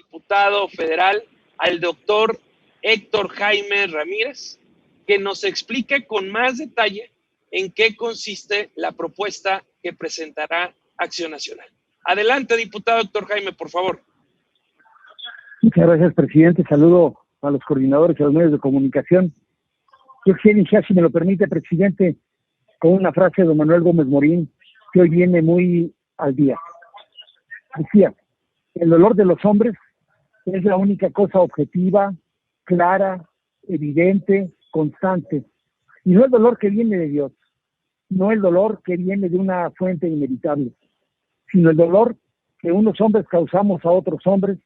diputado federal, al doctor Héctor Jaime Ramírez, que nos explique con más detalle en qué consiste la propuesta que presentará Acción Nacional. Adelante, diputado Héctor Jaime, por favor. Muchas gracias, presidente. Saludo a los coordinadores y a los medios de comunicación. Yo quisiera iniciar, si me lo permite, presidente, con una frase de don Manuel Gómez Morín, que hoy viene muy al día. Decía: el dolor de los hombres es la única cosa objetiva, clara, evidente, constante, y no el dolor que viene de Dios, no el dolor que viene de una fuente inevitable, sino el dolor que unos hombres causamos a otros hombres,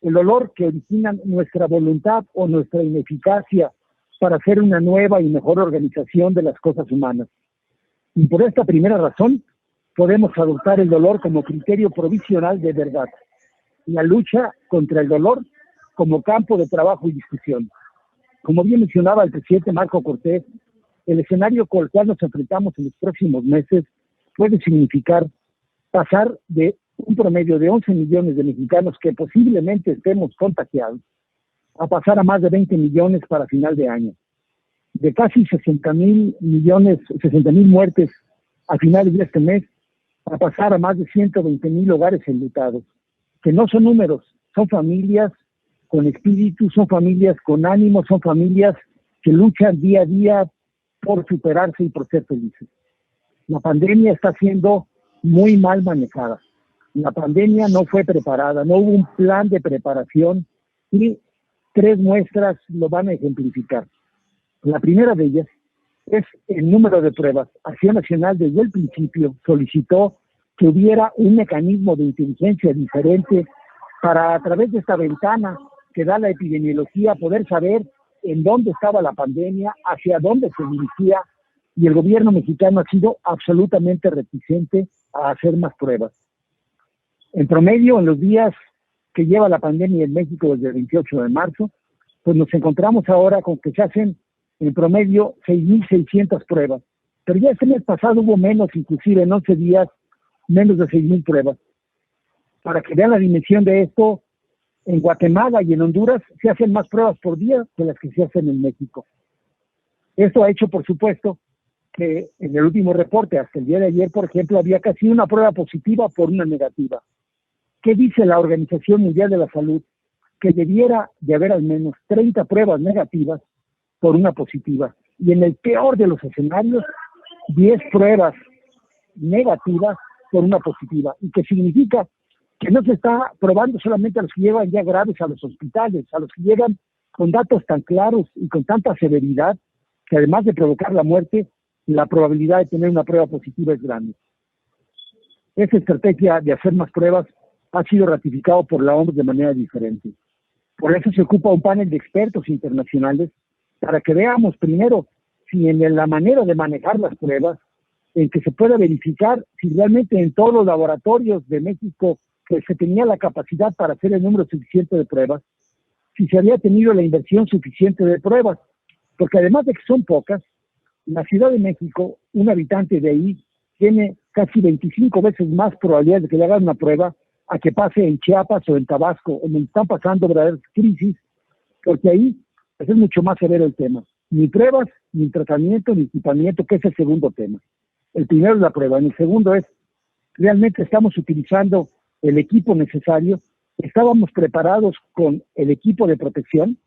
el dolor que origina nuestra voluntad o nuestra ineficacia para hacer una nueva y mejor organización de las cosas humanas. Y por esta primera razón, podemos adoptar el dolor como criterio provisional de verdad, la lucha contra el dolor como campo de trabajo y discusión. Como bien mencionaba el presidente Marco Cortés, el escenario con el cual nos enfrentamos en los próximos meses puede significar pasar de un promedio de 11 millones de mexicanos que posiblemente estemos contagiados a pasar a más de 20 millones para final de año. De casi 60,000 muertes a finales de este mes, a pasar a más de 120,000 hogares enlutados, que no son números, son familias con espíritu, son familias con ánimo, son familias que luchan día a día por superarse y por ser felices. La pandemia está siendo muy mal manejada. La pandemia no fue preparada, no hubo un plan de preparación y 3 muestras lo van a ejemplificar. La primera de ellas es el número de pruebas. Acción Nacional desde el principio solicitó que hubiera un mecanismo de inteligencia diferente para, a través de esta ventana que da la epidemiología, poder saber en dónde estaba la pandemia, hacia dónde se dirigía, y el gobierno mexicano ha sido absolutamente reticente a hacer más pruebas. En promedio, en los días que lleva la pandemia en México desde el 28 de marzo, pues nos encontramos ahora con que se hacen en promedio 6,600 pruebas. Pero ya este mes pasado hubo menos, inclusive en 11 días, menos de 6,000 pruebas. Para que vean la dimensión de esto, en Guatemala y en Honduras se hacen más pruebas por día que las que se hacen en México. Esto ha hecho, por supuesto, que en el último reporte, hasta el día de ayer, por ejemplo, había casi una prueba positiva por una negativa. ¿Qué dice la Organización Mundial de la Salud? Que debiera de haber al menos 30 pruebas negativas por una positiva. Y en el peor de los escenarios, 10 pruebas negativas por una positiva. ¿Y qué significa? Que no se está probando solamente a los que llevan ya graves a los hospitales, a los que llegan con datos tan claros y con tanta severidad, que además de provocar la muerte, la probabilidad de tener una prueba positiva es grande. Esa estrategia de hacer más pruebas ha sido ratificado por la OMS de manera diferente. Por eso se ocupa un panel de expertos internacionales para que veamos primero si en la manera de manejar las pruebas, en que se pueda verificar si realmente en todos los laboratorios de México que se tenía la capacidad para hacer el número suficiente de pruebas, si se había tenido la inversión suficiente de pruebas, porque además de que son pocas, la Ciudad de México, un habitante de ahí, tiene casi 25 veces más probabilidades de que le hagan una prueba a que pase en Chiapas o en Tabasco, donde están pasando verdaderas crisis, porque ahí pues, es mucho más severo el tema. Ni pruebas, ni tratamiento, ni equipamiento, que es el segundo tema. El primero es la prueba, y el segundo es, realmente estamos utilizando el equipo necesario, estábamos preparados con el equipo de protección.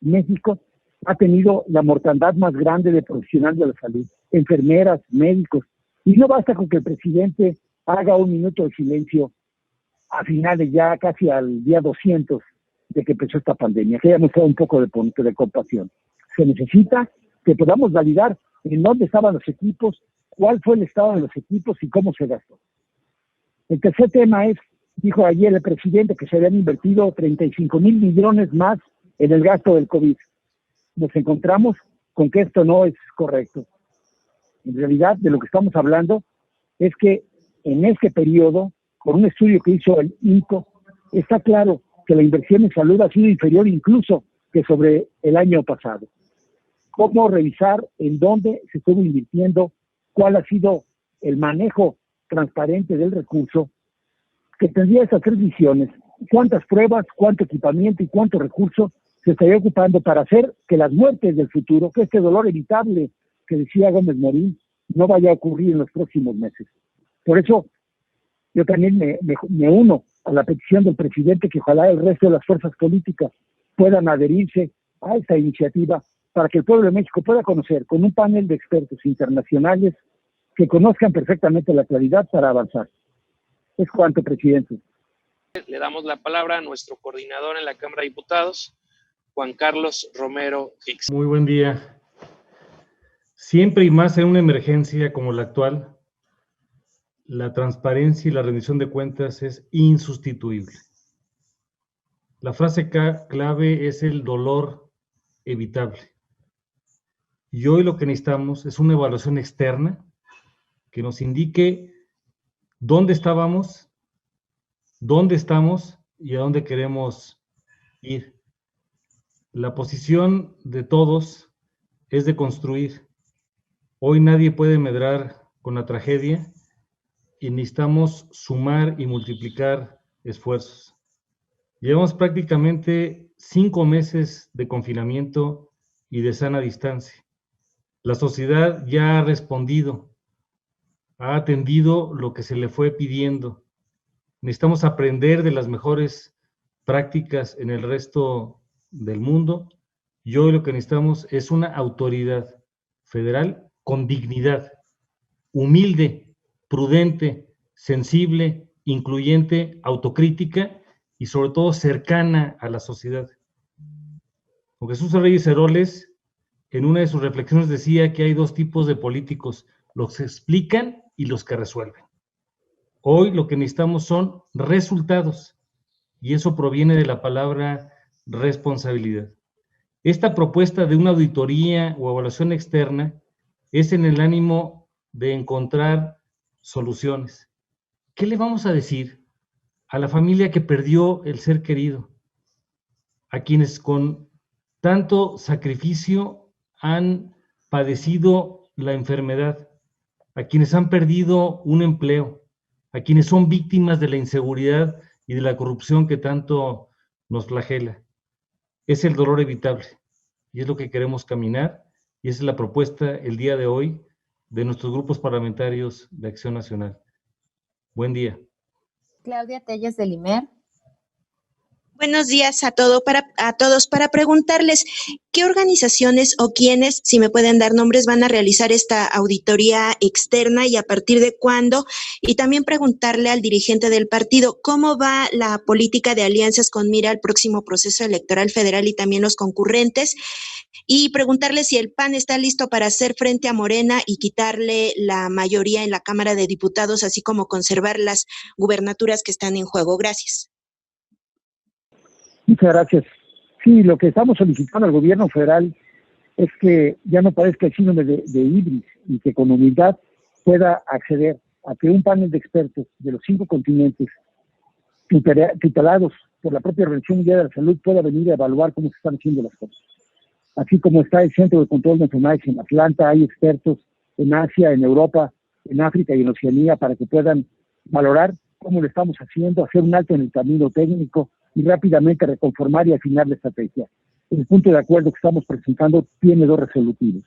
México ha tenido la mortandad más grande de profesionales de la salud, enfermeras, médicos, y no basta con que el presidente haga un minuto de silencio a finales ya casi al día 200 de que empezó esta pandemia, que haya mostrado un poco de compasión. Se necesita que podamos validar en dónde estaban los equipos, cuál fue el estado de los equipos y cómo se gastó. El tercer tema es, dijo ayer el presidente, que se habían invertido 35,000 millones más en el gasto del COVID. Nos encontramos con que esto no es correcto. En realidad, de lo que estamos hablando es que en este periodo, por un estudio que hizo el INCO, está claro que la inversión en salud ha sido inferior incluso que sobre el año pasado. ¿Cómo revisar en dónde se estuvo invirtiendo? ¿Cuál ha sido el manejo transparente del recurso? Que tendría esas 3 visiones: cuántas pruebas, cuánto equipamiento y cuánto recurso se estaría ocupando para hacer que las muertes del futuro, que este dolor evitable que decía Gómez Morín, no vaya a ocurrir en los próximos meses. Por eso yo también me uno a la petición del presidente que ojalá el resto de las fuerzas políticas puedan adherirse a esta iniciativa para que el pueblo de México pueda conocer con un panel de expertos internacionales que conozcan perfectamente la claridad para avanzar. Es cuanto, presidente. Le damos la palabra a nuestro coordinador en la Cámara de Diputados, Juan Carlos Romero Hicks. Muy buen día. Siempre y más en una emergencia como la actual, la transparencia y la rendición de cuentas es insustituible. La frase clave es el dolor evitable. Y hoy lo que necesitamos es una evaluación externa que nos indique dónde estábamos, dónde estamos y a dónde queremos ir. La posición de todos es de construir. Hoy nadie puede medrar con la tragedia y necesitamos sumar y multiplicar esfuerzos. Llevamos prácticamente 5 meses de confinamiento y de sana distancia. La sociedad ya ha respondido, ha atendido lo que se le fue pidiendo. Necesitamos aprender de las mejores prácticas en el resto del mundo y hoy lo que necesitamos es una autoridad federal con dignidad, humilde, prudente, sensible, incluyente, autocrítica y sobre todo cercana a la sociedad. Don Jesús Reyes Heroles, en una de sus reflexiones decía que hay 2 tipos de políticos, los que explican y los que resuelven. Hoy lo que necesitamos son resultados y eso proviene de la palabra responsabilidad. Esta propuesta de una auditoría o evaluación externa es en el ánimo de encontrar soluciones. ¿Qué le vamos a decir a la familia que perdió el ser querido? A quienes con tanto sacrificio han padecido la enfermedad, a quienes han perdido un empleo, a quienes son víctimas de la inseguridad y de la corrupción que tanto nos flagela. Es el dolor evitable y es lo que queremos caminar y esa es la propuesta el día de hoy de nuestros grupos parlamentarios de Acción Nacional. Buen día. Claudia Telles del IMER. Buenos días a todos para preguntarles qué organizaciones o quiénes, si me pueden dar nombres, van a realizar esta auditoría externa y a partir de cuándo, y también preguntarle al dirigente del partido cómo va la política de alianzas con mira al próximo proceso electoral federal y también los concurrentes, y preguntarle si el PAN está listo para hacer frente a Morena y quitarle la mayoría en la Cámara de Diputados, así como conservar las gubernaturas que están en juego. Gracias. Muchas gracias. Sí, lo que estamos solicitando al gobierno federal es que ya no parezca el síndrome de Ibris y que con humildad pueda acceder a que un panel de expertos de los 5 continentes tutelados por la propia Organización Mundial de la Salud pueda venir a evaluar cómo se están haciendo las cosas. Así como está el Centro de Control de Enfermedades en Atlanta, hay expertos en Asia, en Europa, en África y en Oceanía para que puedan valorar cómo lo estamos haciendo, hacer un alto en el camino técnico y rápidamente reconformar y afinar la estrategia. El punto de acuerdo que estamos presentando tiene 2 resolutivos.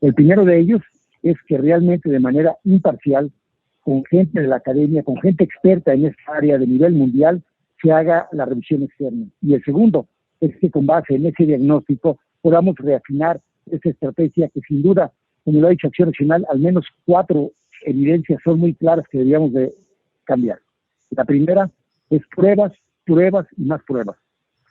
El primero de ellos es que realmente de manera imparcial, con gente de la academia, con gente experta en esta área de nivel mundial, se haga la revisión externa. Y el segundo es que con base en ese diagnóstico podamos reafinar esa estrategia que sin duda, como lo ha dicho Acción Nacional, al menos 4 evidencias son muy claras que deberíamos de cambiar. La primera es pruebas y más pruebas.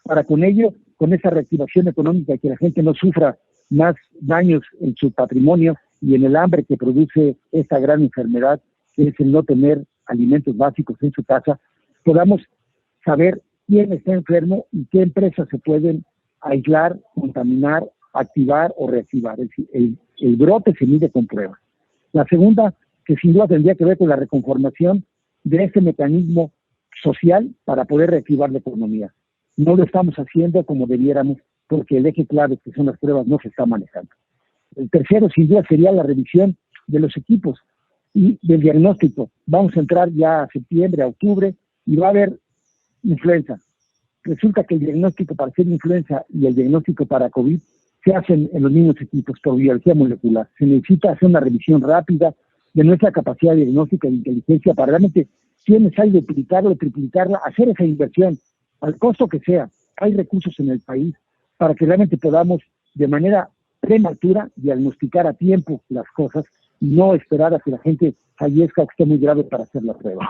Para con ello, con esa reactivación económica, que la gente no sufra más daños en su patrimonio y en el hambre que produce esta gran enfermedad, que es el no tener alimentos básicos en su casa, podamos saber quién está enfermo y qué empresas se pueden aislar, contaminar, activar o reactivar. Es decir, el brote se mide con pruebas. La segunda, que sin duda tendría que ver con la reconformación de este mecanismo social para poder reactivar la economía. No lo estamos haciendo como debiéramos porque el eje clave, que son las pruebas, no se está manejando. El tercero, sin duda, sería la revisión de los equipos y del diagnóstico. Vamos a entrar ya a septiembre, a octubre, y va a haber influenza. Resulta que el diagnóstico para hacer influenza y el diagnóstico para COVID se hacen en los mismos equipos por biología molecular. Se necesita hacer una revisión rápida de nuestra capacidad diagnóstica de inteligencia para realmente, si es necesario duplicarla o triplicarla, hacer esa inversión, al costo que sea. Hay recursos en el país para que realmente podamos, de manera prematura, diagnosticar a tiempo las cosas y no esperar a que la gente fallezca o que esté muy grave para hacer la prueba.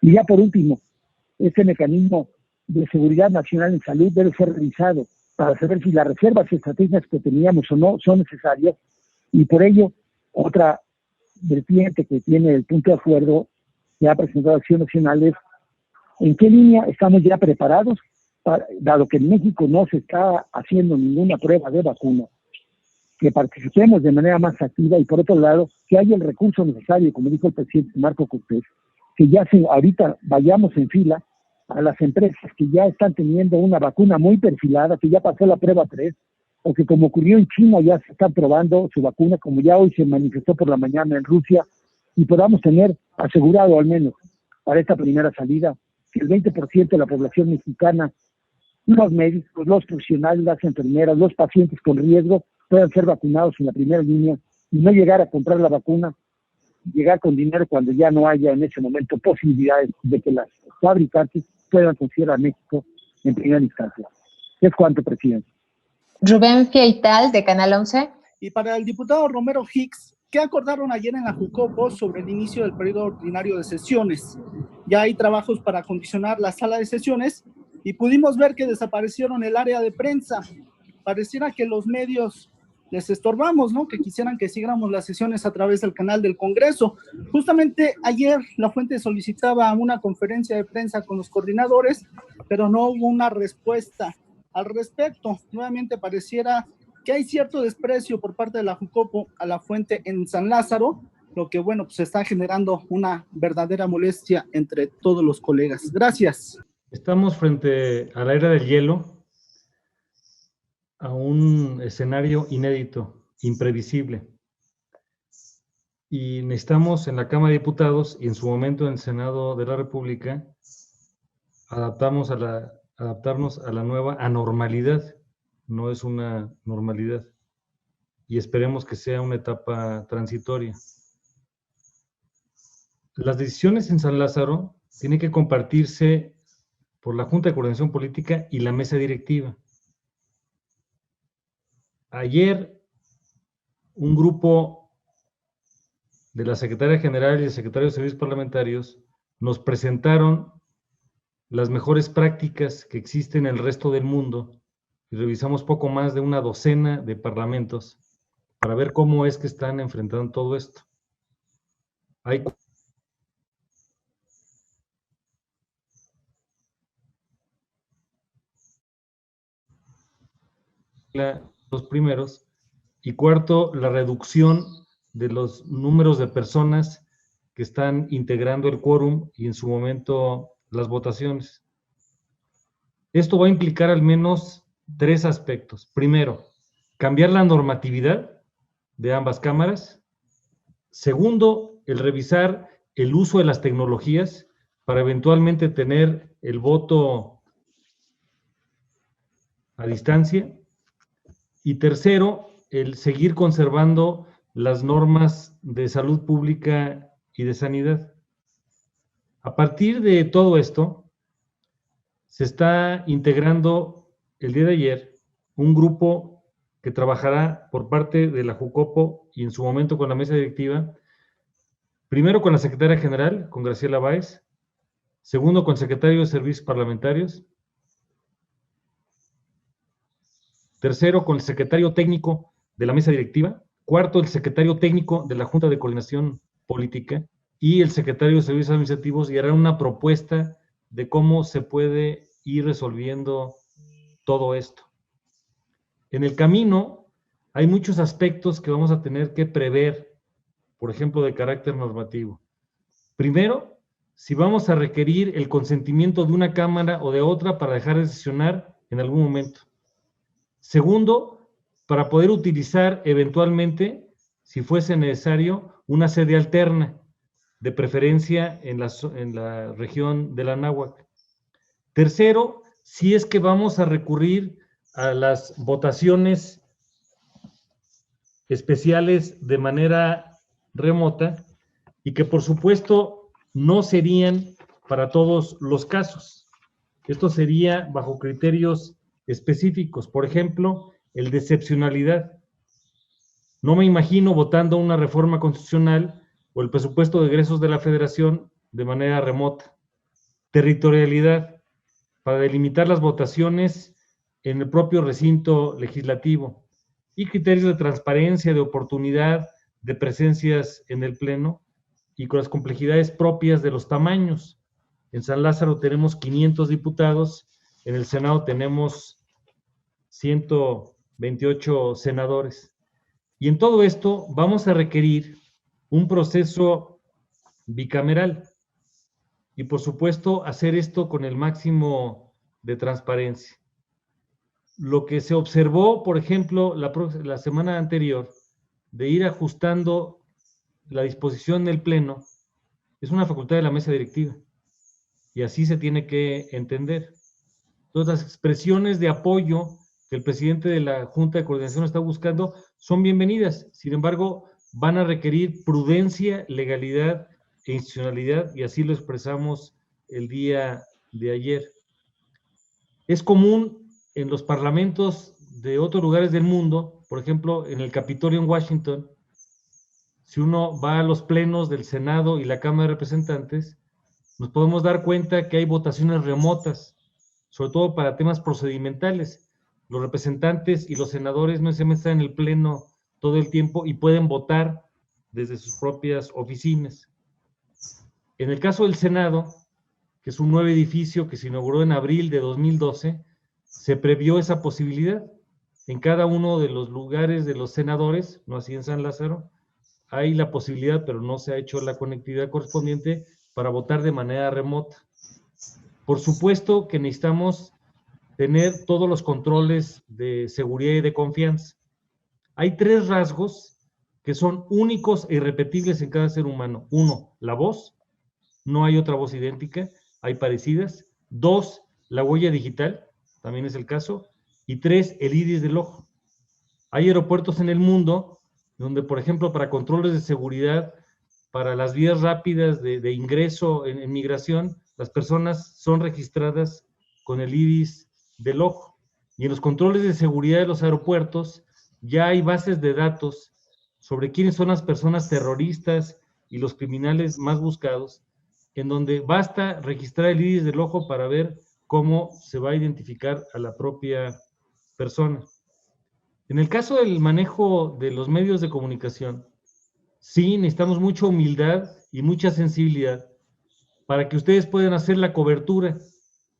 Y ya por último, este mecanismo de seguridad nacional en salud debe ser revisado para saber si las reservas estratégicas que teníamos o no son necesarias, y por ello otra vertiente que tiene el punto de acuerdo que ha presentado Acción Nacional es en qué línea estamos ya preparados, dado que en México no se está haciendo ninguna prueba de vacuna, que participemos de manera más activa, y por otro lado, que haya el recurso necesario, como dijo el presidente Marco Cortés, que ya ahorita vayamos en fila a las empresas que ya están teniendo una vacuna muy perfilada, que ya pasó la prueba 3, o que como ocurrió en China ya se está probando su vacuna, como ya hoy se manifestó por la mañana en Rusia, y podamos tener asegurado al menos para esta primera salida que el 20% de la población mexicana, los médicos, los profesionales, las enfermeras, los pacientes con riesgo, puedan ser vacunados en la primera línea y no llegar a comprar la vacuna, llegar con dinero cuando ya no haya en ese momento posibilidades de que las fabricantes puedan considerar a México en primera instancia. Es cuanto, presidente. Rubén Fieital, de Canal 11. Y para el diputado Romero Hicks, ¿qué acordaron ayer en la Jucopo sobre el inicio del periodo ordinario de sesiones? Ya hay trabajos para acondicionar la sala de sesiones y pudimos ver que desaparecieron el área de prensa. Pareciera que los medios les estorbamos, ¿no? Que quisieran que siguiéramos las sesiones a través del canal del Congreso. Justamente ayer la fuente solicitaba una conferencia de prensa con los coordinadores, pero no hubo una respuesta al respecto. Nuevamente pareciera que hay cierto desprecio por parte de la Jucopo a la fuente en San Lázaro, lo que, bueno, pues está generando una verdadera molestia entre todos los colegas. Gracias. Estamos frente a la era del hielo, a un escenario inédito, imprevisible. Y necesitamos en la Cámara de Diputados y en su momento en el Senado de la República adaptarnos a la nueva anormalidad. No es una normalidad. Y esperemos que sea una etapa transitoria. Las decisiones en San Lázaro tienen que compartirse por la Junta de Coordinación Política y la mesa directiva. Ayer, un grupo de la Secretaría General y el Secretario de Servicios Parlamentarios nos presentaron las mejores prácticas que existen en el resto del mundo y revisamos poco más de una docena de parlamentos para ver cómo es que están enfrentando todo esto. Hay los primeros, y cuarto, la reducción de los números de personas que están integrando el quórum y en su momento las votaciones. Esto va a implicar al menos 3 aspectos. Primero, cambiar la normatividad de ambas cámaras. Segundo, el revisar el uso de las tecnologías para eventualmente tener el voto a distancia. Y tercero, el seguir conservando las normas de salud pública y de sanidad. A partir de todo esto, se está integrando el día de ayer un grupo que trabajará por parte de la Jucopo y en su momento con la mesa directiva, primero con la secretaria general, con Graciela Báez, segundo con el secretario de Servicios Parlamentarios, tercero con el secretario técnico de la mesa directiva, cuarto el secretario técnico de la Junta de Coordinación Política y el secretario de Servicios Administrativos, y harán una propuesta de cómo se puede ir resolviendo todo esto. En el camino hay muchos aspectos que vamos a tener que prever, por ejemplo, de carácter normativo. Primero, si vamos a requerir el consentimiento de una cámara o de otra para dejar de sesionar en algún momento. Segundo, para poder utilizar eventualmente, si fuese necesario, una sede alterna, de preferencia en la región de la Anáhuac. Tercero, si es que vamos a recurrir a las votaciones especiales de manera remota y que por supuesto no serían para todos los casos. Esto sería bajo criterios específicos, por ejemplo, el de excepcionalidad. No me imagino votando una reforma constitucional o el presupuesto de egresos de la Federación de manera remota. Territorialidad, para delimitar las votaciones en el propio recinto legislativo. Y criterios de transparencia, de oportunidad, de presencias en el Pleno y con las complejidades propias de los tamaños. En San Lázaro tenemos 500 diputados, en el Senado tenemos 128 senadores. Y en todo esto vamos a requerir un proceso bicameral y, por supuesto, hacer esto con el máximo de transparencia. Lo que se observó, por ejemplo, la semana anterior, de ir ajustando la disposición del Pleno, es una facultad de la mesa directiva. Y así se tiene que entender. Entonces, las expresiones de apoyo que el presidente de la Junta de Coordinación está buscando son bienvenidas. Sin embargo, van a requerir prudencia, legalidad e institucionalidad, y así lo expresamos el día de ayer. Es común en los parlamentos de otros lugares del mundo, por ejemplo, en el Capitolio en Washington, si uno va a los plenos del Senado y la Cámara de Representantes, nos podemos dar cuenta que hay votaciones remotas, sobre todo para temas procedimentales. Los representantes y los senadores no se están en el pleno todo el tiempo y pueden votar desde sus propias oficinas. En el caso del Senado, que es un nuevo edificio que se inauguró en abril de 2012, se previó esa posibilidad. En cada uno de los lugares de los senadores, no así en San Lázaro, hay la posibilidad, pero no se ha hecho la conectividad correspondiente para votar de manera remota. Por supuesto que necesitamos tener todos los controles de seguridad y de confianza. Hay 3 rasgos que son únicos e irrepetibles en cada ser humano. 1, la voz. No hay otra voz idéntica, hay parecidas. 2, la huella digital, también es el caso. Y 3, el iris del ojo. Hay aeropuertos en el mundo donde, por ejemplo, para controles de seguridad, para las vías rápidas de ingreso en migración, las personas son registradas con el iris del ojo. Y en los controles de seguridad de los aeropuertos ya hay bases de datos sobre quiénes son las personas terroristas y los criminales más buscados, en donde basta registrar el iris del ojo para ver cómo se va a identificar a la propia persona. En el caso del manejo de los medios de comunicación, sí necesitamos mucha humildad y mucha sensibilidad para que ustedes puedan hacer la cobertura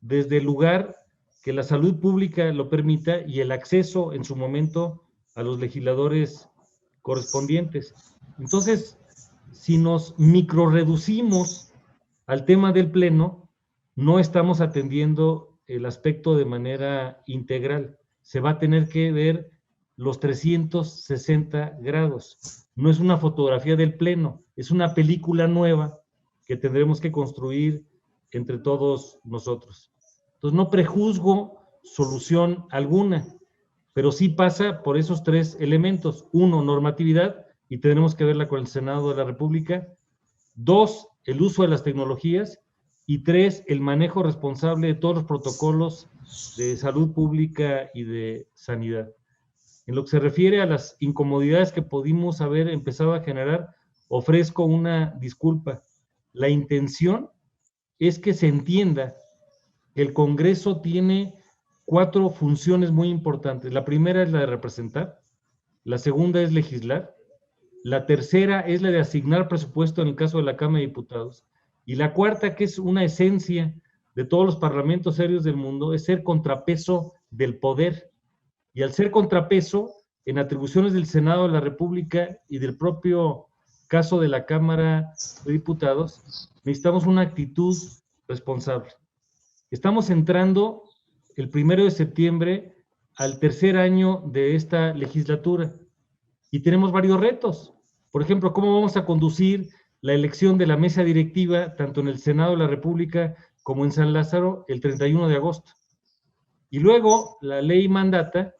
desde el lugar que la salud pública lo permita y el acceso en su momento a los legisladores correspondientes. Entonces, si nos microreducimos al tema del Pleno, no estamos atendiendo el aspecto de manera integral. Se va a tener que ver los 360 grados. No es una fotografía del Pleno, es una película nueva que tendremos que construir entre todos nosotros. Entonces, no prejuzgo solución alguna, pero sí pasa por esos 3 elementos. 1, normatividad, y tendremos que verla con el Senado de la República. 2, el uso de las tecnologías. Y 3, el manejo responsable de todos los protocolos de salud pública y de sanidad. En lo que se refiere a las incomodidades que pudimos haber empezado a generar, ofrezco una disculpa. La intención es que se entienda que el Congreso tiene 4 funciones muy importantes. La primera es la de representar, la segunda es legislar, la tercera es la de asignar presupuesto en el caso de la Cámara de Diputados, y la cuarta, que es una esencia de todos los parlamentos serios del mundo, es ser contrapeso del poder. Y al ser contrapeso, en atribuciones del Senado de la República y del propio caso de la Cámara de Diputados, necesitamos una actitud responsable. Estamos entrando el 1 de septiembre al tercer año de esta legislatura y tenemos varios retos. Por ejemplo, ¿cómo vamos a conducir la elección de la mesa directiva, tanto en el Senado de la República como en San Lázaro el 31 de agosto. Y luego la ley mandata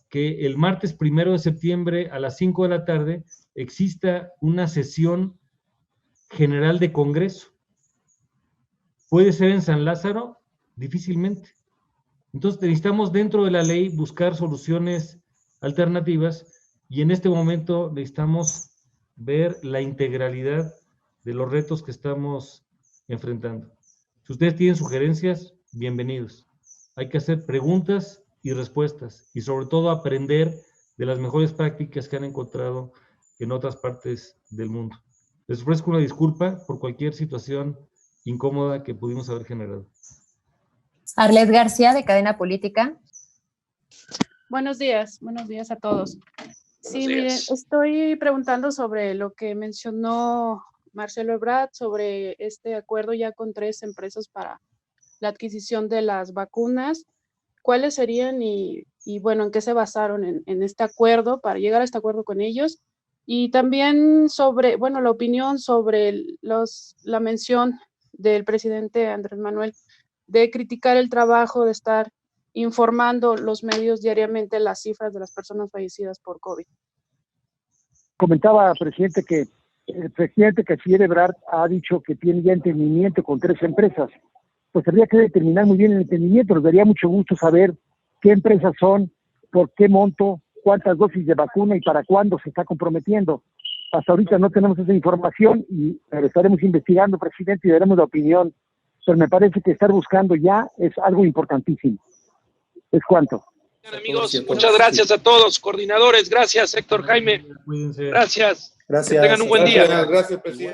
que el martes 1 de septiembre a las 5 de la tarde exista una sesión general de Congreso. ¿Puede ser en San Lázaro? Difícilmente. Entonces necesitamos dentro de la ley buscar soluciones alternativas y en este momento necesitamos ver la integralidad de los retos que estamos enfrentando. Si ustedes tienen sugerencias, bienvenidos. Hay que hacer preguntas y respuestas y sobre todo aprender de las mejores prácticas que han encontrado en otras partes del mundo. Les ofrezco una disculpa por cualquier situación incómoda que pudimos haber generado. Arlet García, de Cadena Política. Buenos días a todos. Sí, Buenos miren, días. estoy preguntando sobre lo que mencionó Marcelo Ebrard, sobre este acuerdo ya con 3 empresas para la adquisición de las vacunas. ¿Cuáles serían y bueno, en qué se basaron en este acuerdo para llegar a este acuerdo con ellos? Y también sobre, bueno, la opinión sobre la mención del presidente Andrés Manuel de criticar el trabajo, de estar informando los medios diariamente las cifras de las personas fallecidas por COVID. Comentaba, presidente, que el presidente Canciller Ebrard ha dicho que tiene ya entendimiento con 3 empresas. Pues habría que determinar muy bien el entendimiento. Nos daría mucho gusto saber qué empresas son, por qué monto, cuántas dosis de vacuna y para cuándo se está comprometiendo. Hasta ahorita no tenemos esa información, pero estaremos investigando, presidente, y daremos la opinión. Pero me parece que estar buscando ya es algo importantísimo. ¿Es cuánto? Amigos, muchas gracias a todos, coordinadores, gracias Héctor Jaime, Cuídense. gracias. Gracias. Que tengan un buen día. Gracias, presidente.